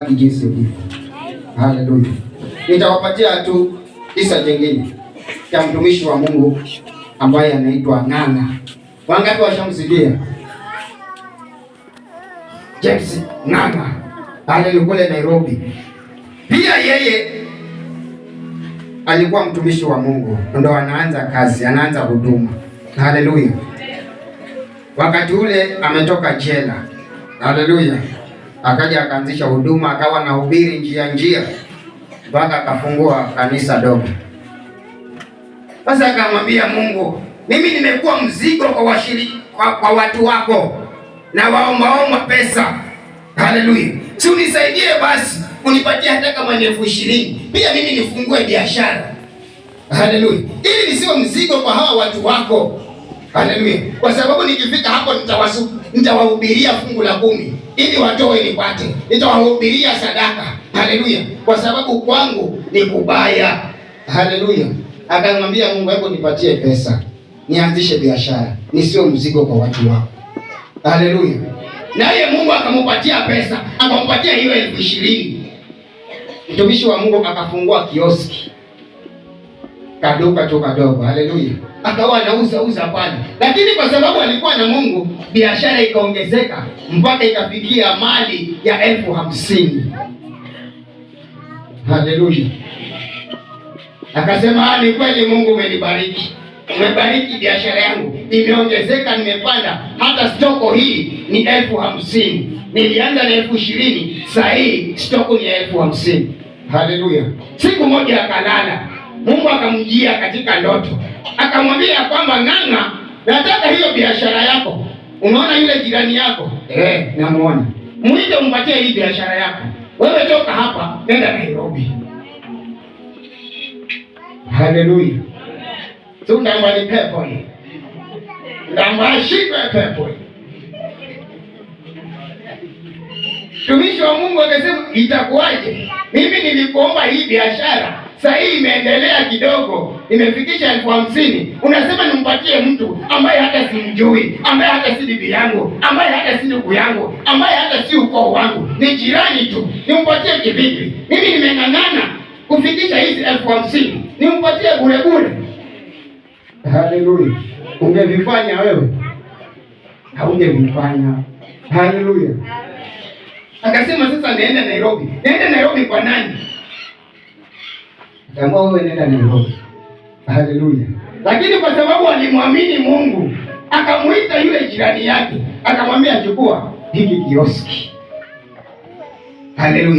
jinsi ilivyo. Haleluya. Nitawapatia tu kisa jingine cha mtumishi wa Mungu ambaye anaitwa Ng'ang'a. Wangapi washamsikia? James Ng'ang'a. Haleluya, kule Nairobi. Pia yeye alikuwa mtumishi wa Mungu, ndo anaanza kazi, anaanza huduma. Haleluya. Wakati ule ametoka jela. Haleluya. Akaja akaanzisha huduma, akawa na hubiri njia mpaka akafungua kanisa dogo. Sasa akamwambia Mungu, mimi nimekuwa mzigo kwa watu wako na waomba pesa. Haleluya. Si unisaidie basi, unipatie hata kama ni 20,000. Pia mimi nifungue biashara. Haleluya. Ili nisiwe mzigo kwa hawa watu wako. Haleluya. Kwa sababu nikifika hapo nitawahubiria fungu la 10 ili watoe nipate. Nitawahubiria sadaka. Haleluya. Kwa sababu kwangu ni kubaya. Haleluya. Akamwambia Mungu, hebu nipatie pesa, nianzishe biashara, nisiwe mzigo kwa watu wako. Haleluya. Naye Mungu akampatia pesa, akampatia hiyo 20,000. Mtumishi wa Mungu akafungua kioski kaduka tu kadogo. Haleluya. Akawa anauza pale. Lakini kwa sababu alikuwa na Mungu, biashara ikaongezeka mpaka ikafikia mali ya 50,000. Haleluya. Akasema, ni kweli Mungu umenibariki. Umebariki biashara yangu, imeongezeka, nimepanda, hata stoko hii ni 50,000. Nilianza na 20,000, sasa hii stoko ni 50,000. Haleluya. Siku moja akalala, Mungu akamjia katika ndoto, akamwambia kwamba Ng'ang'a, nataka hiyo biashara yako. Unaona yule jirani yako? Namuona. Mwite umpatie hii biashara yako. Wewe toka hapa, nenda Nairobi. Haleluya. Ndamba ni pepo hii. Ndamba shika pepo hii. Mtumishi wa Mungu akasema, itakuwaje? Mimi nilikuomba hii biashara, sasa hii imeendelea kidogo, imefikisha 50,000. Unasema nimpatie mtu ambaye hata simjui, ambaye hata si bibi yangu, ambaye hata si ndugu yangu, ambaye hata si ukoo wangu, ni jirani tu. Nimpatie kivipi? Mimi nimeng'ang'ana kufikisha hizi 50,000, nimpatie bure. Haleluya. Ungevifanya wewe? Haungevifanya. Haleluya. Akasema sasa niende Nairobi. Niende Nairobi kwa nani? Kama wewe nenda Nairobi. Haleluya. Lakini kwa sababu alimwamini Mungu, akamuita yule jirani yake, akamwambia chukua hiki kioski. Haleluya.